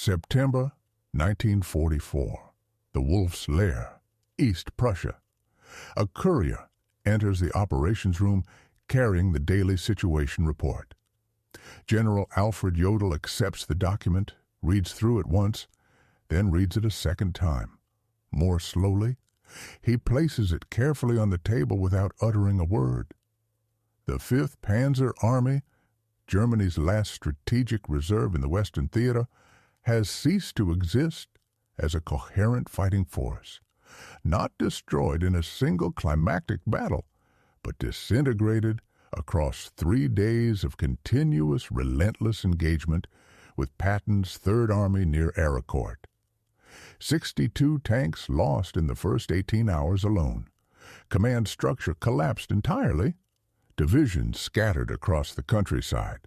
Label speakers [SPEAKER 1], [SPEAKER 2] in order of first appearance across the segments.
[SPEAKER 1] September 1944. The Wolf's Lair, East Prussia. A courier enters the operations room carrying the daily situation report. General Alfred Jodl accepts the document, reads through it once, then reads it a second time. More slowly, he places it carefully on the table without uttering a word. The Fifth Panzer Army, Germany's last strategic reserve in the Western Theater, has ceased to exist as a coherent fighting force, not destroyed in a single climactic battle, but disintegrated across 3 days of continuous, relentless engagement with Patton's Third Army near Arracourt. 62 tanks lost in the first 18 hours alone. Command structure collapsed entirely. Divisions scattered across the countryside.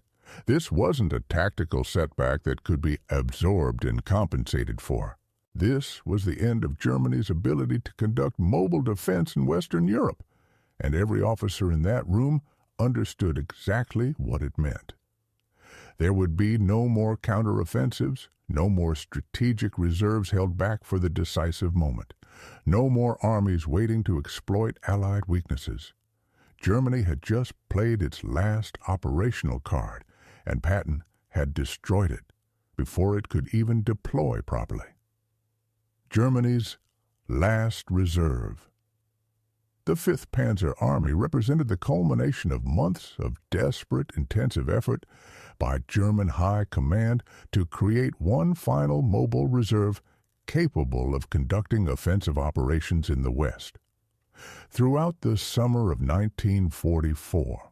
[SPEAKER 1] This wasn't a tactical setback that could be absorbed and compensated for. This was the end of Germany's ability to conduct mobile defense in Western Europe, and every officer in that room understood exactly what it meant. There would be no more counteroffensives, no more strategic reserves held back for the decisive moment, no more armies waiting to exploit Allied weaknesses. Germany had just played its last operational card, and Patton had destroyed it before it could even deploy properly. Germany's last reserve. The Fifth Panzer Army represented the culmination of months of desperate, intensive effort by German High Command to create one final mobile reserve capable of conducting offensive operations in the West. Throughout the summer of 1944,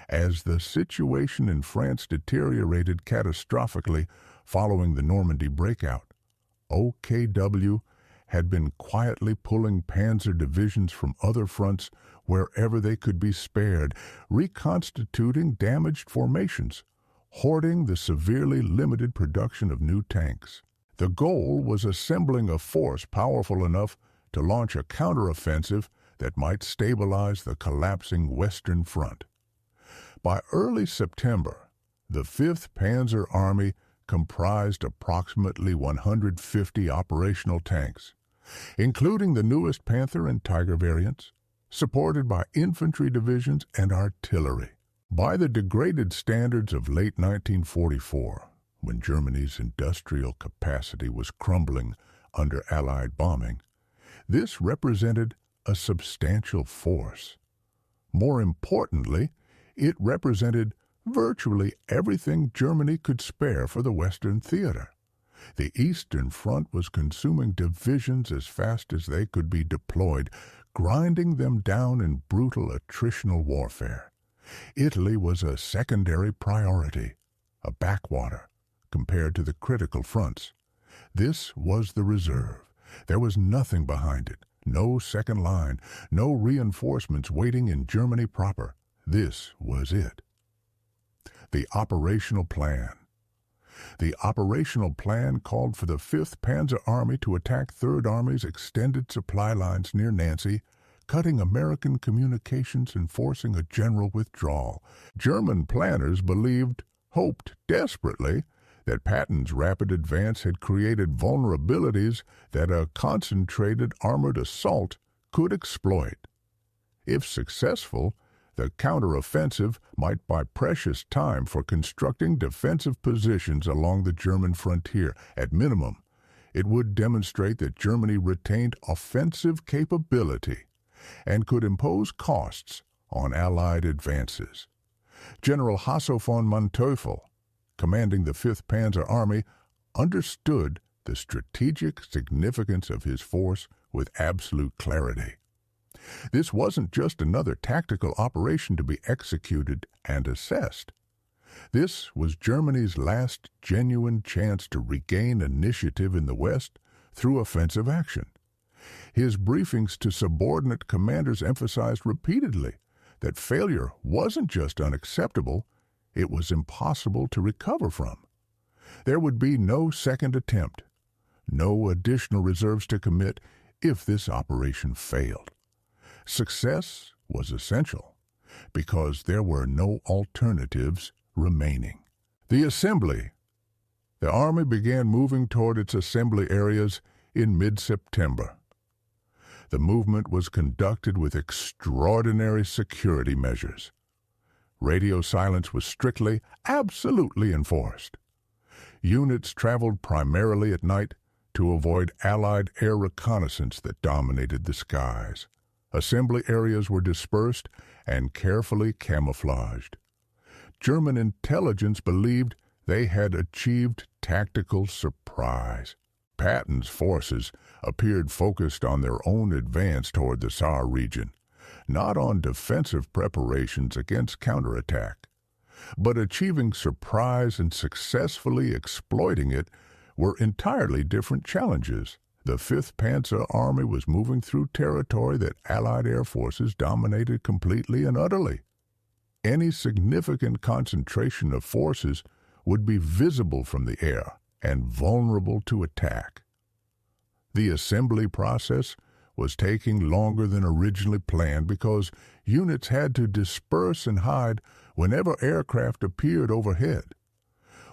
[SPEAKER 1] as the situation in France deteriorated catastrophically following the Normandy breakout, OKW had been quietly pulling panzer divisions from other fronts wherever they could be spared, reconstituting damaged formations, hoarding the severely limited production of new tanks. The goal was assembling a force powerful enough to launch a counteroffensive that might stabilize the collapsing Western Front. By early September, the Fifth Panzer Army comprised approximately 150 operational tanks, including the newest Panther and Tiger variants, supported by infantry divisions and artillery. By the degraded standards of late 1944, when Germany's industrial capacity was crumbling under Allied bombing, this represented a substantial force. More importantly, it represented virtually everything Germany could spare for the Western Theater. The Eastern Front was consuming divisions as fast as they could be deployed, grinding them down in brutal attritional warfare. Italy was a secondary priority, a backwater, compared to the critical fronts. This was the reserve. There was nothing behind it, no second line, no reinforcements waiting in Germany proper. This was it. The operational plan. The operational plan called for the Fifth Panzer Army to attack Third Army's extended supply lines near Nancy, cutting American communications and forcing a general withdrawal. German planners hoped desperately, that Patton's rapid advance had created vulnerabilities that a concentrated armored assault could exploit. If successful, the counteroffensive might buy precious time for constructing defensive positions along the German frontier. At minimum, it would demonstrate that Germany retained offensive capability and could impose costs on Allied advances. General Hasso von Manteuffel, commanding the Fifth Panzer Army, understood the strategic significance of his force with absolute clarity. This wasn't just another tactical operation to be executed and assessed. This was Germany's last genuine chance to regain initiative in the West through offensive action. His briefings to subordinate commanders emphasized repeatedly that failure wasn't just unacceptable, it was impossible to recover from. There would be no second attempt, no additional reserves to commit if this operation failed. Success was essential because there were no alternatives remaining. The assembly. The Army began moving toward its assembly areas in mid-September. The movement was conducted with extraordinary security measures. Radio silence was strictly, absolutely enforced. Units traveled primarily at night to avoid Allied air reconnaissance that dominated the skies. Assembly areas were dispersed and carefully camouflaged. German intelligence believed they had achieved tactical surprise. Patton's forces appeared focused on their own advance toward the Saar region, not on defensive preparations against counterattack. But achieving surprise and successfully exploiting it were entirely different challenges. The Fifth Panzer Army was moving through territory that Allied air forces dominated completely and utterly. Any significant concentration of forces would be visible from the air and vulnerable to attack. The assembly process was taking longer than originally planned because units had to disperse and hide whenever aircraft appeared overhead.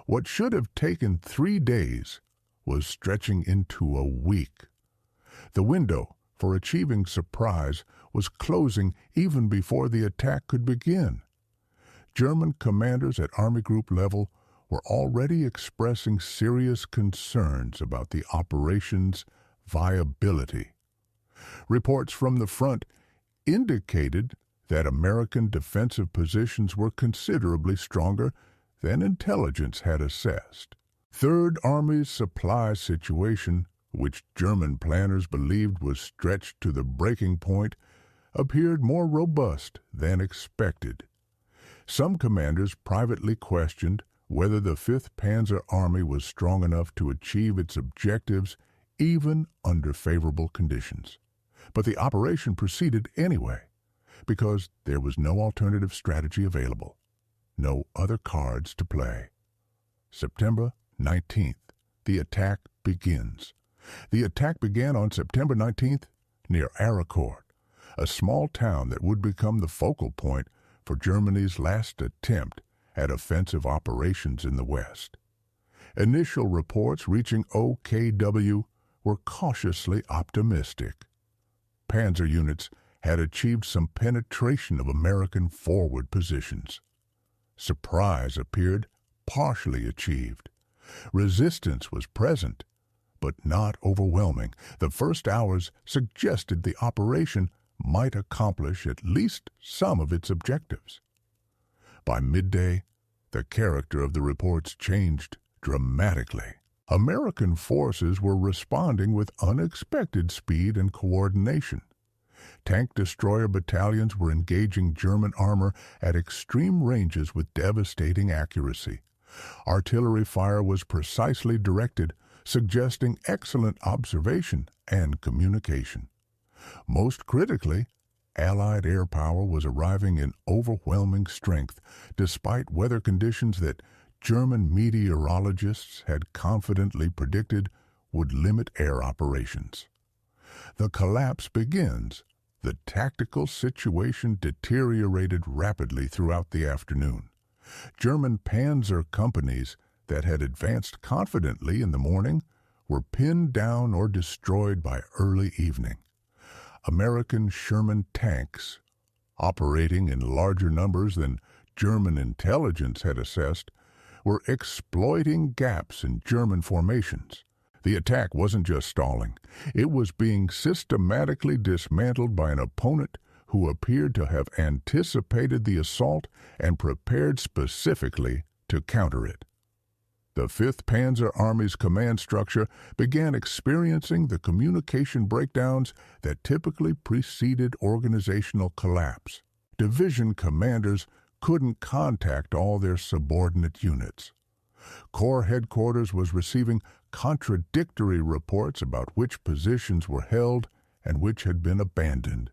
[SPEAKER 1] What should have taken 3 days was stretching into a week. The window for achieving surprise was closing even before the attack could begin. German commanders at Army Group level were already expressing serious concerns about the operation's viability. Reports from the front indicated that American defensive positions were considerably stronger than intelligence had assessed. Third Army's supply situation, which German planners believed was stretched to the breaking point, appeared more robust than expected. Some commanders privately questioned whether the Fifth Panzer Army was strong enough to achieve its objectives even under favorable conditions. But the operation proceeded anyway, because there was no alternative strategy available, no other cards to play. September 19th, the attack begins. The attack began on September 19th near Arracourt, a small town that would become the focal point for Germany's last attempt at offensive operations in the West. Initial reports reaching OKW were cautiously optimistic. Panzer units had achieved some penetration of American forward positions. Surprise appeared partially achieved. Resistance was present, but not overwhelming. The first hours suggested the operation might accomplish at least some of its objectives. By midday, the character of the reports changed dramatically. American forces were responding with unexpected speed and coordination. Tank destroyer battalions were engaging German armor at extreme ranges with devastating accuracy. Artillery fire was precisely directed, suggesting excellent observation and communication. Most critically, Allied air power was arriving in overwhelming strength, despite weather conditions that German meteorologists had confidently predicted would limit air operations. The collapse begins. The tactical situation deteriorated rapidly throughout the afternoon. German panzer companies that had advanced confidently in the morning were pinned down or destroyed by early evening. American Sherman tanks, operating in larger numbers than German intelligence had assessed, were exploiting gaps in German formations. The attack wasn't just stalling. It was being systematically dismantled by an opponent who appeared to have anticipated the assault and prepared specifically to counter it. The Fifth Panzer Army's command structure began experiencing the communication breakdowns that typically preceded organizational collapse. Division commanders couldn't contact all their subordinate units. Corps headquarters was receiving contradictory reports about which positions were held and which had been abandoned.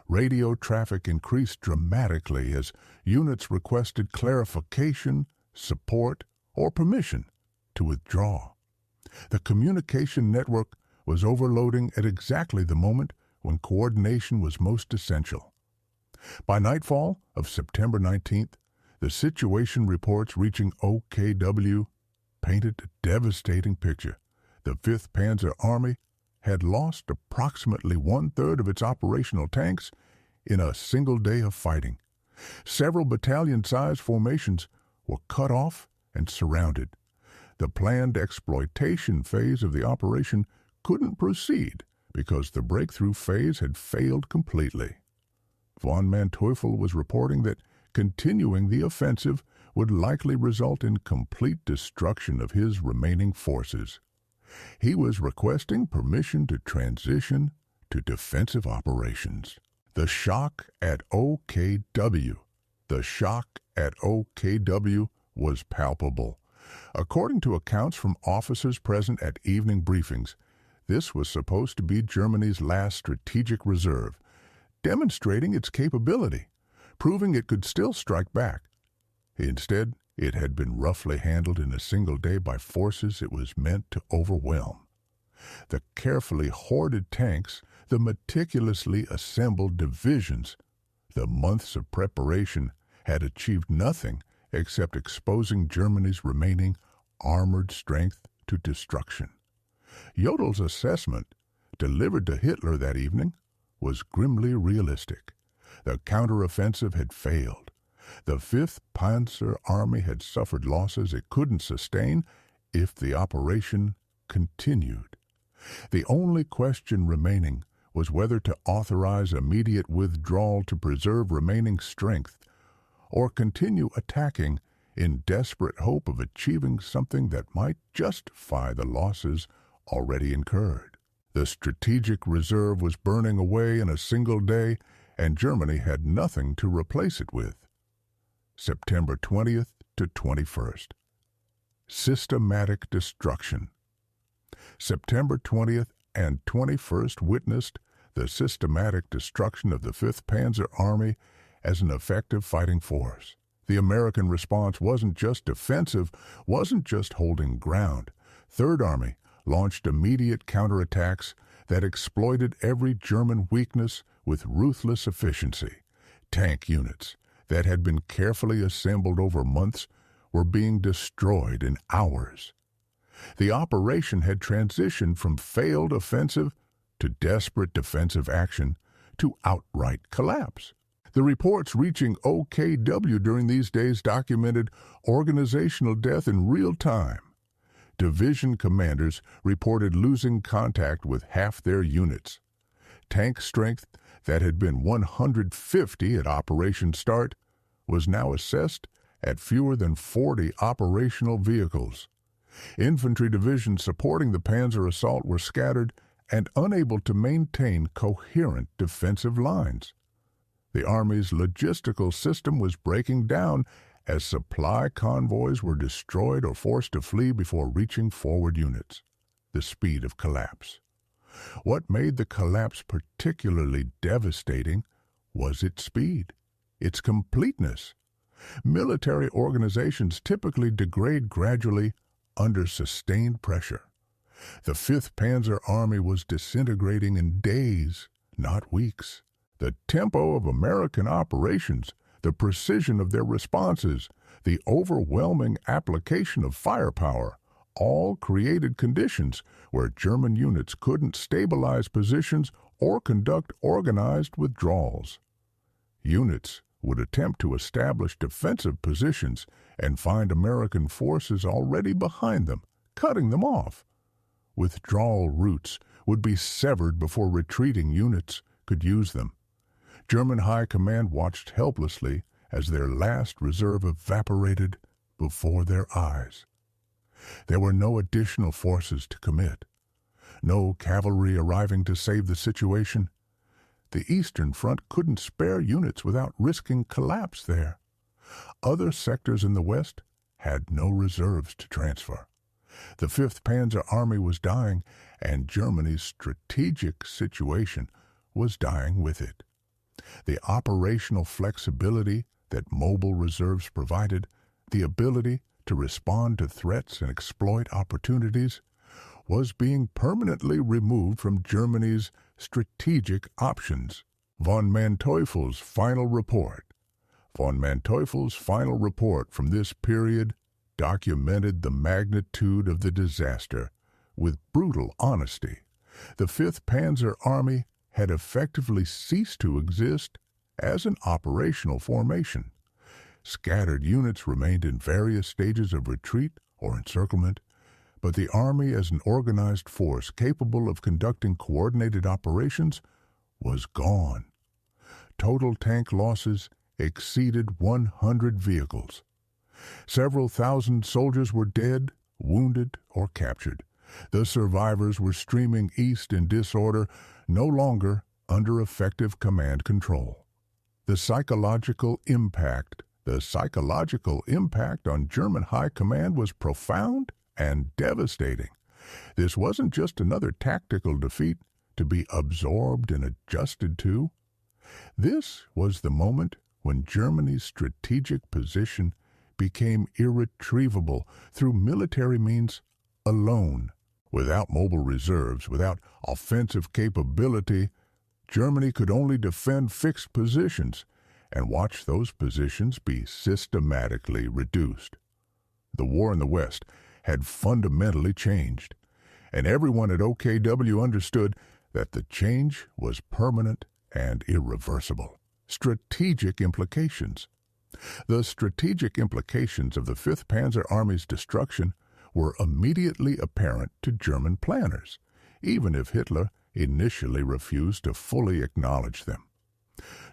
[SPEAKER 1] Radio traffic increased dramatically as units requested clarification, support, or permission to withdraw. The communication network was overloading at exactly the moment when coordination was most essential. By nightfall of September 19th, the situation reports reaching OKW painted a devastating picture. The Fifth Panzer Army had lost approximately one-third of its operational tanks in a single day of fighting. Several battalion-sized formations were cut off and surrounded. The planned exploitation phase of the operation couldn't proceed because the breakthrough phase had failed completely. Von Manteuffel was reporting that continuing the offensive would likely result in complete destruction of his remaining forces. He was requesting permission to transition to defensive operations. The shock at OKW. The shock at OKW was palpable. According to accounts from officers present at evening briefings, this was supposed to be Germany's last strategic reserve, demonstrating its capability, proving it could still strike back. Instead, it had been roughly handled in a single day by forces it was meant to overwhelm. The carefully hoarded tanks, the meticulously assembled divisions, the months of preparation had achieved nothing except exposing Germany's remaining armored strength to destruction. Jodl's assessment, delivered to Hitler that evening, was grimly realistic. The counteroffensive had failed. The Fifth Panzer Army had suffered losses it couldn't sustain if the operation continued. The only question remaining was whether to authorize immediate withdrawal to preserve remaining strength, or continue attacking in desperate hope of achieving something that might justify the losses already incurred. The strategic reserve was burning away in a single day, and Germany had nothing to replace it with. September 20th to 21st. Systematic destruction. September 20th and 21st witnessed the systematic destruction of the Fifth Panzer Army as an effective fighting force. The American response wasn't just defensive, wasn't just holding ground. Third Army launched immediate counterattacks that exploited every German weakness with ruthless efficiency. Tank units that had been carefully assembled over months were being destroyed in hours. The operation had transitioned from failed offensive to desperate defensive action to outright collapse. The reports reaching OKW during these days documented organizational death in real time. Division commanders reported losing contact with half their units. Tank strength that had been 150 at operation start was now assessed at fewer than 40 operational vehicles. Infantry divisions supporting the Panzer assault were scattered and unable to maintain coherent defensive lines. The Army's logistical system was breaking down as supply convoys were destroyed or forced to flee before reaching forward units. The speed of collapse. What made the collapse particularly devastating was its speed, its completeness. Military organizations typically degrade gradually under sustained pressure. The Fifth Panzer Army was disintegrating in days, not weeks. The tempo of American operations, the precision of their responses, the overwhelming application of firepower, all created conditions where German units couldn't stabilize positions or conduct organized withdrawals. Units would attempt to establish defensive positions and find American forces already behind them, cutting them off. Withdrawal routes would be severed before retreating units could use them. German High Command watched helplessly as their last reserve evaporated before their eyes. There were no additional forces to commit, no cavalry arriving to save the situation. The Eastern Front couldn't spare units without risking collapse there. Other sectors in the West had no reserves to transfer. The Fifth Panzer Army was dying, and Germany's strategic situation was dying with it. The operational flexibility that mobile reserves provided, the ability to respond to threats and exploit opportunities, was being permanently removed from Germany's strategic options. Von Manteuffels' final report. Von Manteuffels' final report from this period documented the magnitude of the disaster with brutal honesty. The Fifth Panzer Army had effectively ceased to exist as an operational formation. Scattered units remained in various stages of retreat or encirclement, but the Army as an organized force capable of conducting coordinated operations was gone. Total tank losses exceeded 100 vehicles. Several thousand soldiers were dead, wounded, or captured. The survivors were streaming east in disorder, no longer under effective command control. The psychological impact on German high command was profound and devastating. This wasn't just another tactical defeat to be absorbed and adjusted to. This was the moment when Germany's strategic position became irretrievable through military means alone. Without mobile reserves, without offensive capability, Germany could only defend fixed positions and watch those positions be systematically reduced. The war in the West had fundamentally changed, and everyone at OKW understood that the change was permanent and irreversible. Strategic implications. The strategic implications of the Fifth Panzer Army's destruction were immediately apparent to German planners, even if Hitler initially refused to fully acknowledge them.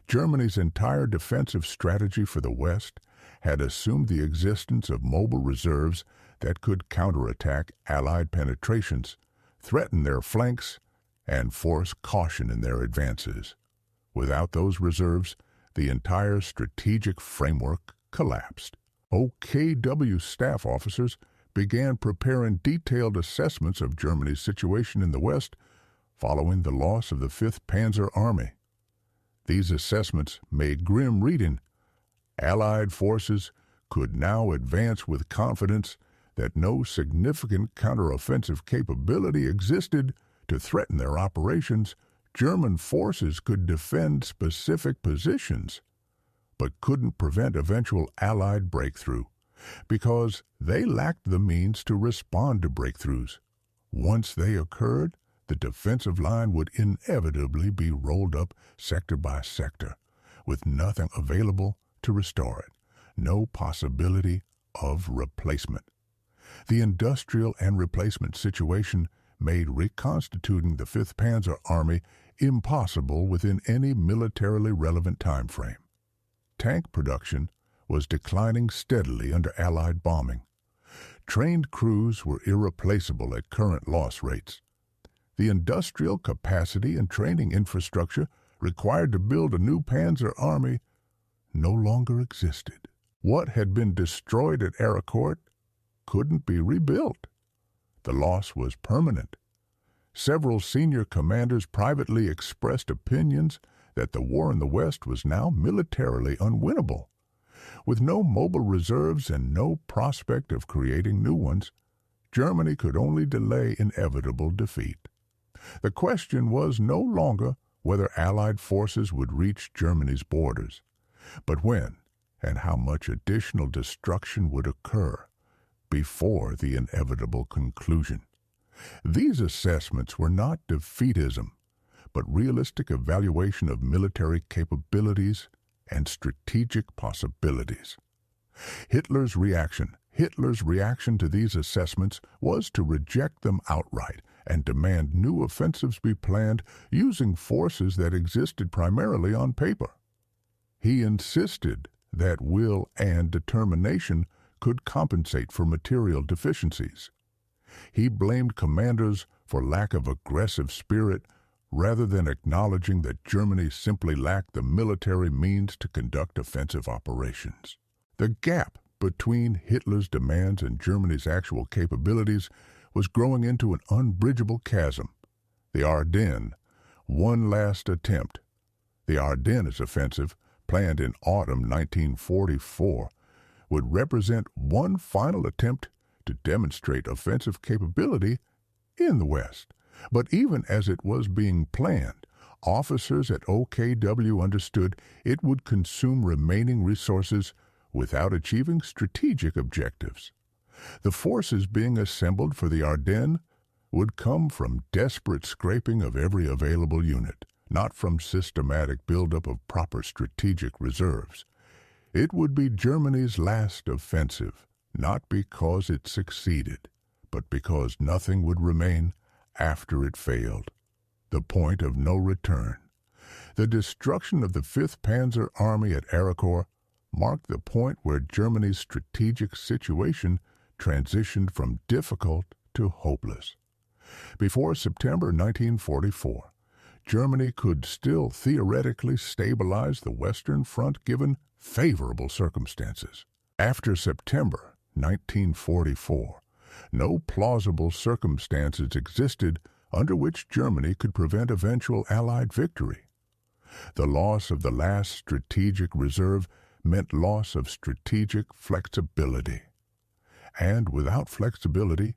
[SPEAKER 1] Germany's entire defensive strategy for the West had assumed the existence of mobile reserves that could counterattack Allied penetrations, threaten their flanks, and force caution in their advances. Without those reserves, the entire strategic framework collapsed. OKW staff officers began preparing detailed assessments of Germany's situation in the West following the loss of the Fifth Panzer Army. These assessments made grim reading. Allied forces could now advance with confidence that no significant counteroffensive capability existed to threaten their operations. German forces could defend specific positions, but couldn't prevent eventual Allied breakthrough because they lacked the means to respond to breakthroughs. Once they occurred, the defensive line would inevitably be rolled up sector by sector, with nothing available to restore it, no possibility of replacement. The industrial and replacement situation made reconstituting the Fifth Panzer Army impossible within any militarily relevant time frame. Tank production was declining steadily under Allied bombing. Trained crews were irreplaceable at current loss rates. The industrial capacity and training infrastructure required to build a new Panzer Army no longer existed. What had been destroyed at Arracourt couldn't be rebuilt. The loss was permanent. Several senior commanders privately expressed opinions that the war in the West was now militarily unwinnable. With no mobile reserves and no prospect of creating new ones, Germany could only delay inevitable defeat. The question was no longer whether Allied forces would reach Germany's borders, but when and how much additional destruction would occur before the inevitable conclusion. These assessments were not defeatism, but realistic evaluation of military capabilities and strategic possibilities. Hitler's reaction to these assessments was to reject them outright and demand new offensives be planned using forces that existed primarily on paper. He insisted that will and determination could compensate for material deficiencies. He blamed commanders for lack of aggressive spirit rather than acknowledging that Germany simply lacked the military means to conduct offensive operations. The gap between Hitler's demands and Germany's actual capabilities was growing into an unbridgeable chasm. The Ardennes, one last attempt. The Ardennes offensive, planned in autumn 1944, would represent one final attempt to demonstrate offensive capability in the West. But even as it was being planned, officers at OKW understood it would consume remaining resources without achieving strategic objectives. The forces being assembled for the Ardennes would come from desperate scraping of every available unit, not from systematic buildup of proper strategic reserves. It would be Germany's last offensive, not because it succeeded, but because nothing would remain after it failed. The point of no return. The destruction of the Fifth Panzer Army at Arracourt marked the point where Germany's strategic situation transitioned from difficult to hopeless. Before September 1944, Germany could still theoretically stabilize the Western Front given favorable circumstances. After September 1944, no plausible circumstances existed under which Germany could prevent eventual Allied victory. The loss of the last strategic reserve meant loss of strategic flexibility. And without flexibility,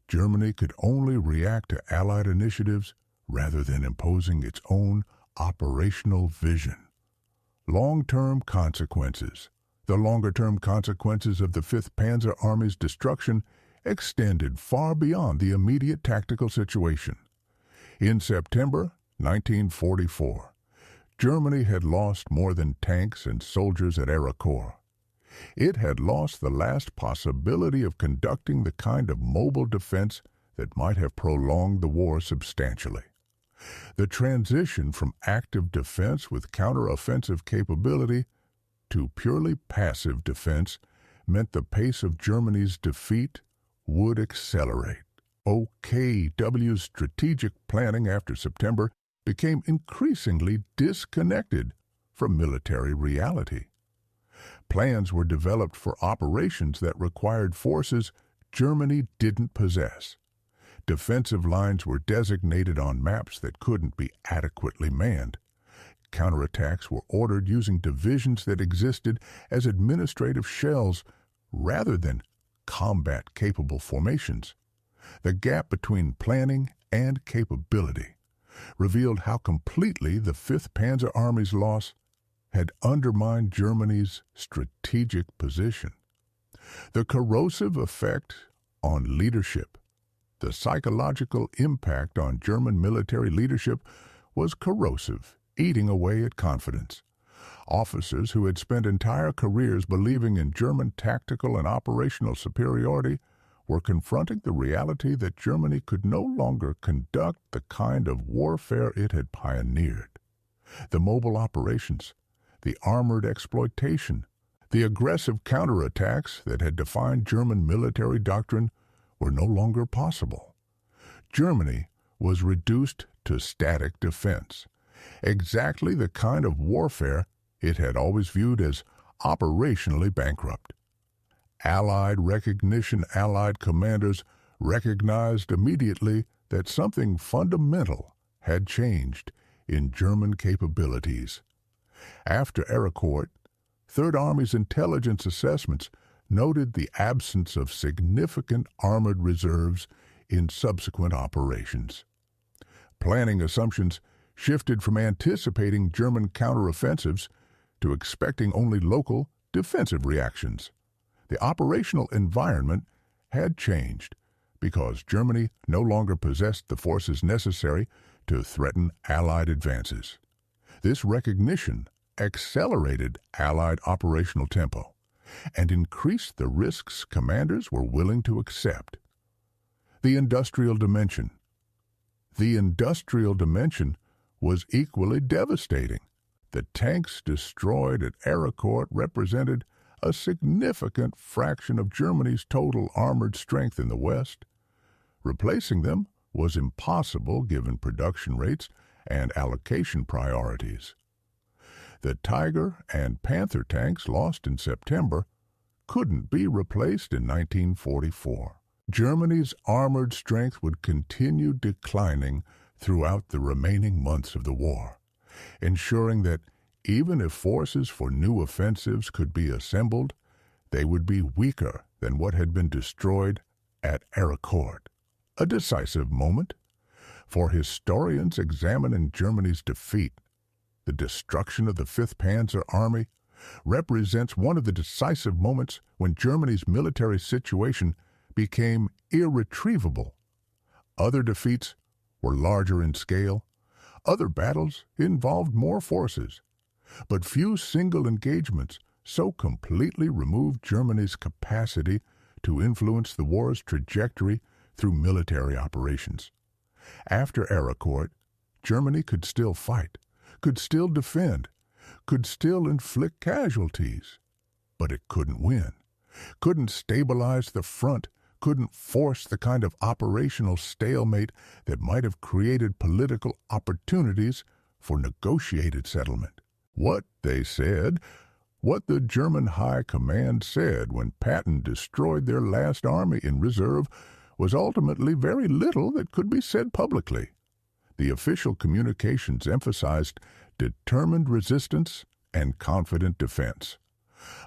[SPEAKER 1] Germany could only react to Allied initiatives rather than imposing its own operational vision. Long-term consequences. The longer-term consequences of the Fifth Panzer Army's destruction extended far beyond the immediate tactical situation. In September 1944, Germany had lost more than tanks and soldiers at Arracourt. It had lost the last possibility of conducting the kind of mobile defense that might have prolonged the war substantially. The transition from active defense with counteroffensive capability to purely passive defense meant the pace of Germany's defeat would accelerate. OKW's strategic planning after September became increasingly disconnected from military reality. Plans were developed for operations that required forces Germany didn't possess. Defensive lines were designated on maps that couldn't be adequately manned. Counterattacks were ordered using divisions that existed as administrative shells rather than combat-capable formations. The gap between planning and capability revealed how completely the Fifth Panzer Army's loss had undermined Germany's strategic position. The corrosive effect on leadership. The psychological impact on German military leadership was corrosive, eating away at confidence. Officers who had spent entire careers believing in German tactical and operational superiority were confronting the reality that Germany could no longer conduct the kind of warfare it had pioneered. The mobile operations, the armored exploitation, the aggressive counterattacks that had defined German military doctrine were no longer possible. Germany was reduced to static defense, exactly the kind of warfare it had always viewed as operationally bankrupt. Allied commanders recognized immediately that something fundamental had changed in German capabilities. After Arracourt, Third Army's intelligence assessments noted the absence of significant armored reserves in subsequent operations. Planning assumptions shifted from anticipating German counteroffensives to expecting only local defensive reactions. The operational environment had changed because Germany no longer possessed the forces necessary to threaten Allied advances. This recognition accelerated Allied operational tempo and increased the risks commanders were willing to accept. The industrial dimension. The industrial dimension was equally devastating. The tanks destroyed at Arracourt represented a significant fraction of Germany's total armored strength in the West. Replacing them was impossible given production rates and allocation priorities. The Tiger and Panther tanks lost in September couldn't be replaced in 1944. Germany's armored strength would continue declining throughout the remaining months of the war, ensuring that even if forces for new offensives could be assembled, they would be weaker than what had been destroyed at Arracourt. A decisive moment, for historians examining Germany's defeat. The destruction of the Fifth Panzer Army represents one of the decisive moments when Germany's military situation became irretrievable. Other defeats were larger in scale. Other battles involved more forces. But few single engagements so completely removed Germany's capacity to influence the war's trajectory through military operations. After Arracourt, Germany could still fight, could still defend, could still inflict casualties. But it couldn't win, couldn't stabilize the front, couldn't force the kind of operational stalemate that might have created political opportunities for negotiated settlement. What they said, what the German High Command said when Patton destroyed their last army in reserve, was ultimately very little that could be said publicly. The official communications emphasized determined resistance and confident defense.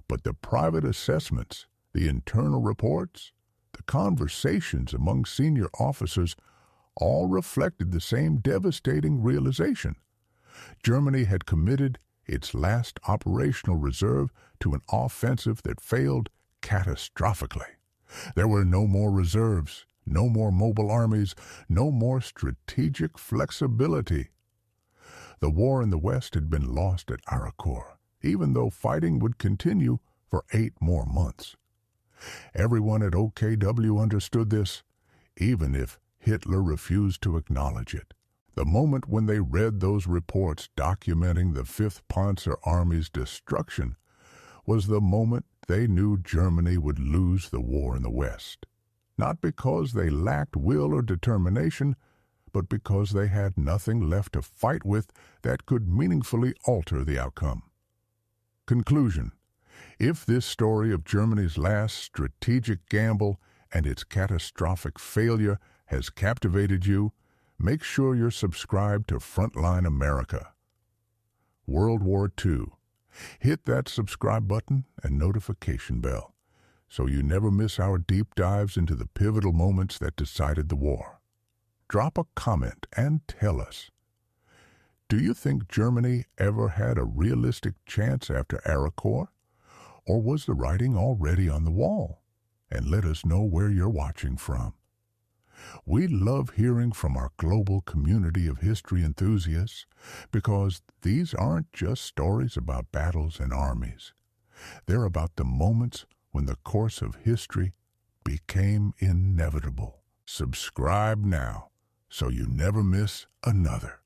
[SPEAKER 1] But the private assessments, the internal reports, the conversations among senior officers all reflected the same devastating realization. Germany had committed its last operational reserve to an offensive that failed catastrophically. There were no more reserves, no more mobile armies, no more strategic flexibility. The war in the West had been lost at Arracourt, even though fighting would continue for 8 more months. Everyone at OKW understood this, even if Hitler refused to acknowledge it. The moment when they read those reports documenting the Fifth Panzer Army's destruction was the moment they knew Germany would lose the war in the West. Not because they lacked will or determination, but because they had nothing left to fight with that could meaningfully alter the outcome. Conclusion: if this story of Germany's last strategic gamble and its catastrophic failure has captivated you, make sure you're subscribed to Frontline America. World War II. Hit that subscribe button and notification bell so you never miss our deep dives into the pivotal moments that decided the war. Drop a comment and tell us, do you think Germany ever had a realistic chance after Arracourt? Or was the writing already on the wall? And let us know where you're watching from. We love hearing from our global community of history enthusiasts because these aren't just stories about battles and armies. They're about the moments when the course of history became inevitable. Subscribe now so you never miss another.